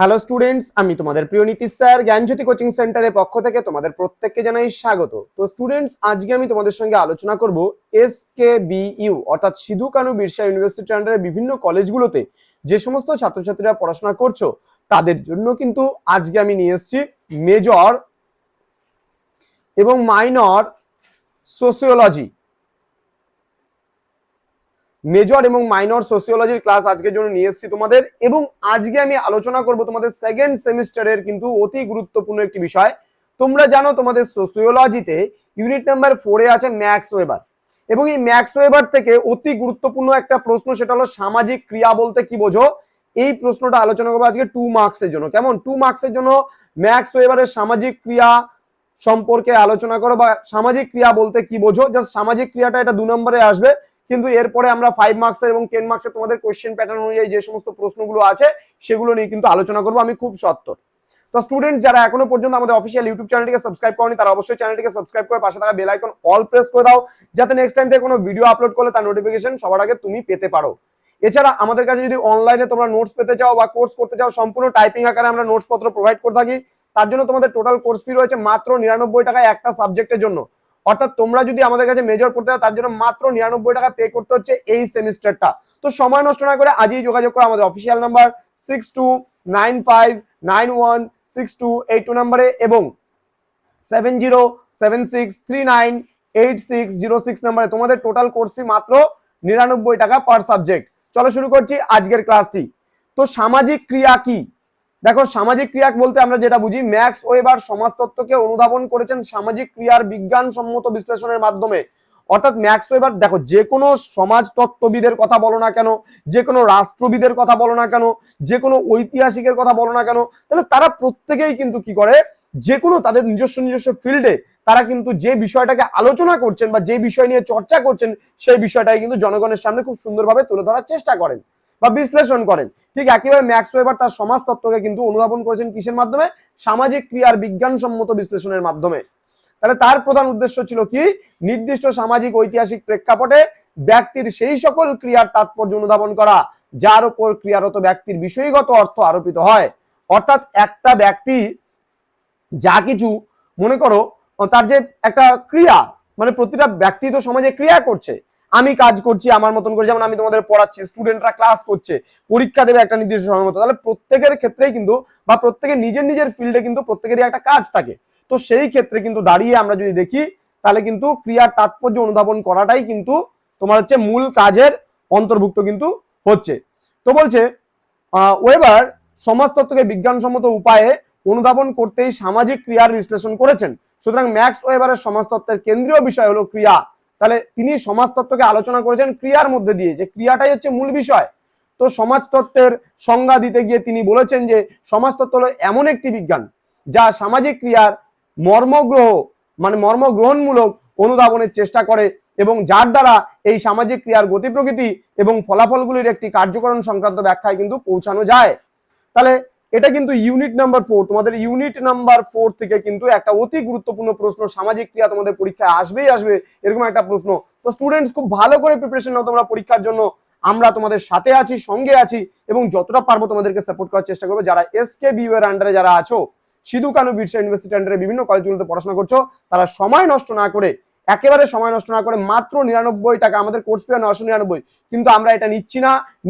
Hello students, আমি তোমাদের প্রিয় নীতিশ স্যার জ্ঞানজ্যোতি কোচিং সেন্টারের পক্ষ থেকে তোমাদের প্রত্যেককে জানাই স্বাগত। তো স্টুডেন্টস, আজকে আমি তোমাদের সঙ্গে আলোচনা করব SKBU অর্থাৎ সিধু কানু বিরসা ইউনিভার্সিটি আন্ডারে বিভিন্ন কলেজগুলোতে যে সমস্ত ছাত্রছাত্রীরা পড়াশোনা করছো তাদের জন্য কিন্তু আজকে আমি নিয়ে এসেছি মেজর এবং মাইনর সোসিওলজি মেজর এবং মাইনর সোসিওলজির ক্লাস আজকের জন্য নিয়ে এসেছি তোমাদের। এবং আজকে আমি আলোচনা করব তোমাদের সেকেন্ড সেমিস্টারের কিন্তু অতি গুরুত্বপূর্ণ একটি বিষয়। তোমরা জানো তোমাদের সোসিওলজিতে ইউনিট নাম্বার 4 এ আছে ম্যাক্স ওয়েবার, এবং এই ম্যাক্স ওয়েবার থেকে অতি গুরুত্বপূর্ণ একটা প্রশ্ন, সেটা হলো সামাজিক ক্রিয়া বলতে কি বোঝো। এই প্রশ্নটা আলোচনা করবো আজকে 2 মার্কসের জন্য। কেমন? 2 মার্কসের জন্য ম্যাক্স ওয়েবারের সামাজিক ক্রিয়া সম্পর্কে আলোচনা করো, বা সামাজিক ক্রিয়া বলতে কি বোঝো। জাস্ট সামাজিক ক্রিয়াটা এটা 2 নম্বরে আসবে, কিন্তু এরপরে আমরা 5 মার্কসের এবং 10 মার্কসের তোমাদের কোশ্চেন প্যাটার্ন অনুযায়ী যে সমস্ত প্রশ্নগুলো আছে সেগুলো নিয়ে কিন্তু আলোচনা করবো আমি খুব সত্তর। তো স্টুডেন্ট, যারা এখনো পর্যন্ত আমাদের অফিসিয়াল ইউটিউব চ্যানেলটিকে সাবস্ক্রাইব করনি তারা অবশ্যই চ্যানেলটিকে সাবস্ক্রাইব করে পাশে থাকা বেল আইকন অল প্রেস করে দাও, যাতে নেক্সট টাইম থেকে কোনো ভিডিও আপলোড করলে তার নোটিফিকেশন সবার আগে তুমি পেতে পারো। এছাড়া আমাদের কাছে যদি অনলাইনে তোমরা নোটস পেতে চাও বা কোর্স করতে চাও, সম্পূর্ণ টাইপিং আকারে আমরা নোটস পত্র প্রোভাইড করে থাকি। তার জন্য তোমাদের টোটাল কোর্স ফি রয়েছে মাত্র 99 টাকায় একটা সাবজেক্টের জন্য। অর্থাৎ তোমরা যদি আমাদের কাছে মেজর পড়তে চাও তার জন্য মাত্র 99 টাকা পে করতে হচ্ছে এই সেমিস্টারটা। তো সময় নষ্ট না করে আজই যোগাযোগ করো আমাদের অফিসিয়াল নাম্বার 6295916282 নম্বরে এবং 7076398606 নম্বরে তোমাদের টোটাল কোর্স ফি মাত্র 99 টাকা পার সাবজেক্ট। চলো শুরু করছি আজকের ক্লাসটি। তো সামাজিক ক্রিয়া কি? দেখো, সামাজিক ক্রিয়া বলতে আমরা যেটা বুঝি, ম্যাক্স ওয়েবার সমাজতত্ত্বকে অনুধাবন করেছেন সামাজিক ক্রিয়ার বিজ্ঞানসম্মত বিশ্লেষণের মাধ্যমে। অর্থাৎ ম্যাক্স ওয়েবার, দেখো, যে কোনো সমাজতত্ত্ববিদের কথা বলো না কেন, যে কোনো রাষ্ট্রবিদের কথা বলো না কেন, যে কোনো ঐতিহাসিকের কথা বলো না কেন, তাহলে তারা প্রত্যেকেই কিন্তু কি করে, যে কোনো তাদের নিজস্ব ফিল্ডে তারা কিন্তু যে বিষয়টাকে আলোচনা করছেন বা যে বিষয় নিয়ে চর্চা করছেন সেই বিষয়টাকে কিন্তু জনগণের সামনে খুব সুন্দরভাবে তুলে ধরার চেষ্টা করেন বা বিশ্লেষণ করেন। ঠিক একইভাবে ম্যাক্স ওয়েবার তার সমাজতত্ত্বকে কিন্তু অনুধাবন করেছেন কিসের মাধ্যমে? সামাজিক ক্রিয়ার বিজ্ঞানসম্মত বিশ্লেষণের মাধ্যমে। তাহলে তার প্রধান উদ্দেশ্য ছিল কি? নির্দিষ্ট সামাজিক ঐতিহাসিক প্রেক্ষাপটে ব্যক্তির সেই সকল ক্রিয়ার তাৎপর্য অনুধাবন করা যার উপর ক্রিয়ারত ব্যক্তির বিষয়গত অর্থ আরোপিত হয়। অর্থাৎ একটা ব্যক্তি যা কিছু, মনে করো তার যে একটা ক্রিয়া, মানে প্রতিটা ব্যক্তি তো সমাজে ক্রিয়া করছে। আমি কাজ করছি আমার মতন করে, যেমন আমি তোমাদের পড়াচ্ছি, স্টুডেন্টরা ক্লাস করছে, পরীক্ষা দেবে একটা নির্দিষ্ট সময় মতো। তাহলে প্রত্যেকের ক্ষেত্রেই কিন্তু বা প্রত্যেকের নিজের ফিল্ডে কিন্তু প্রত্যেকেরই একটা কাজ থাকে। তো সেই ক্ষেত্রে কিন্তু দাঁড়িয়ে আমরা যদি দেখি তাহলে কিন্তু ক্রিয়ার তাৎপর্য অনুধাবন করাটাই কিন্তু তোমার হচ্ছে মূল কাজের অন্তর্ভুক্ত কিন্তু হচ্ছে। তো বলছে ওয়েবার সমাজতত্ত্বকে বিজ্ঞানসম্মত উপায়ে অনুধাবন করতেই সামাজিক ক্রিয়ার বিশ্লেষণ করেছেন। সুতরাং ম্যাক্স ওয়েবারের সমাজতত্ত্বের কেন্দ্রীয় বিষয় হলো ক্রিয়া। তাহলে তিনি সমাজতত্ত্বকে আলোচনা করেছেন ক্রিয়ার মধ্যে দিয়ে, যে ক্রিয়াটাই হচ্ছে মূল বিষয়। তো সমাজতত্ত্বের সংজ্ঞা দিতে গিয়ে তিনি বলেছেন যে সমাজতত্ত্ব হলো এমন একটি বিজ্ঞান যা সামাজিক ক্রিয়ার মর্মগ্রহণমূলক অনুধাবনের চেষ্টা করে এবং যার দ্বারা এই সামাজিক ক্রিয়ার গতি প্রকৃতি এবং ফলাফলগুলির একটি কার্যকরণ সংক্রান্ত ব্যাখ্যায় কিন্তু পৌঁছানো যায়। তাহলে এটা কিন্তু ইউনিট নাম্বার 4, তোমাদের ইউনিট নাম্বার 4 থেকে কিন্তু একটা অতি গুরুত্বপূর্ণ প্রশ্ন, সামাজিক ক্রিয়া তোমাদের পরীক্ষায় আসবেই আসবে এরকম একটা প্রশ্ন। তো স্টুডেন্টস, খুব ভালো করে প্রিপারেশন নাও তোমরা পরীক্ষার জন্য। আমরা তোমাদের সাথে আছি, সঙ্গে আছি, এবং যতটা পারবো তোমাদেরকে সাপোর্ট করার চেষ্টা করবো। যারা SKBU এর আন্ডারে যারা আছো, সিধু কানু বিরসা ইউনিভার্সিটি আন্ডারে বিভিন্ন কলেজগুলোতে পড়াশোনা করছো, তারা সময় নষ্ট না করে, একেবারে সময় নষ্ট না করে মাত্র 99 টাকা, আমাদের কোর্স ফি 999, কিন্তু আমরা এটা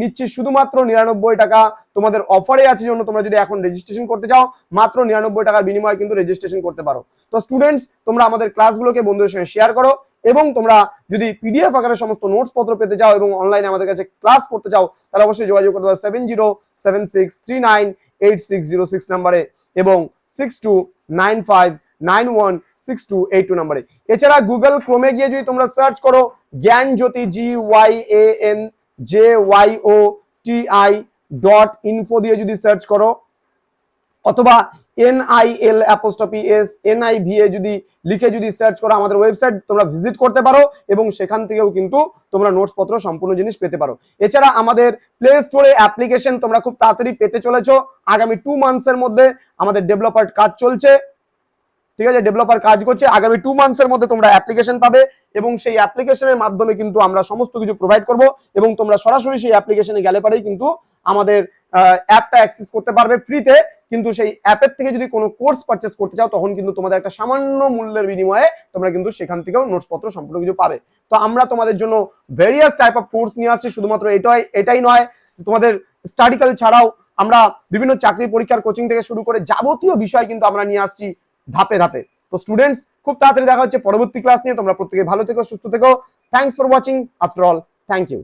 নিচ্ছি শুধুমাত্র 99 টাকা। তোমাদের অফারে আছে জন্য তোমরা যদি এখন রেজিস্ট্রেশন করতে চাও, মাত্র 99 টাকার বিনিময়ে কিন্তু রেজিস্ট্রেশন করতে পারো। তো স্টুডেন্টস, তোমরা আমাদের ক্লাসগুলোকে বন্ধুদের সঙ্গে শেয়ার করো, এবং তোমরা যদি PDF আকারে সমস্ত নোটস পত্র পেতে চাও এবং অনলাইনে আমাদের কাছে ক্লাস করতে চাও, তাহলে অবশ্যই যোগাযোগ করতে পারো 7076398606 নম্বরে এবং 6295916282 নম্বরে। এছাড়া গুগল ক্রোমে গিয়ে যদি তোমরা সার্চ করো জ্ঞানজ্যোতি GYANJYOTI.info দিয়ে যদি সার্চ করো, অথবা NIL'SNIVA যদি লিখে যদি সার্চ করো, আমাদের ওয়েবসাইট তোমরা ভিজিট করতে পারো এবং সেখান থেকেও কিন্তু তোমরা নোটস পত্র সম্পূর্ণ জিনিস পেতে পারো। এছাড়া আমাদের প্লে স্টোরে অ্যাপ্লিকেশন তোমরা খুব তাড়াতাড়ি পেতে চলেছো। আগামী 2 মান্থসের মধ্যে আমাদের ডেভেলপার কাজ চলছে, ঠিক আছে, ডেভেলপার কাজ করছে। আগামী 2 মান্থসের মধ্যে তোমরা অ্যাপ্লিকেশন পাবে এবং সেই অ্যাপ্লিকেশনের মাধ্যমে কিন্তু আমরা সমস্ত কিছু প্রোভাইড করব এবং তোমরা সরাসরি সেই অ্যাপ্লিকেশনে গেলে পারেই কিন্তু আমাদের অ্যাপটা অ্যাক্সেস করতে পারবে ফ্রিতে, কিন্তু সেই অ্যাপের থেকে যদি কোনো কোর্স পারচেস করতে চাও তখন কিন্তু তোমাদের একটা সামান্য মূল্যের বিনিময়ে তোমরা কিন্তু সেখান থেকেও নোটস পত্র সম্পূর্ণ কিছু পাবে। তো আমরা তোমাদের জন্য ভেরিয়াস টাইপ অফ কোর্স নিয়ে আসছি, শুধুমাত্র এটাই নয়, তোমাদের স্টাডিক্যাল ছাড়াও আমরা বিভিন্ন চাকরি পরীক্ষার কোচিং থেকে শুরু করে যাবতীয় বিষয় কিন্তু আমরা নিয়ে আসছি ধাপে ধাপে। তো স্টুডেন্টস, খুব তাড়াতাড়ি দেখা হচ্ছে পরবর্তী ক্লাস নিয়ে। তোমরা প্রত্যেকে ভালো থেকো, সুস্থ থেকো। Thanks for watching. After all, thank you.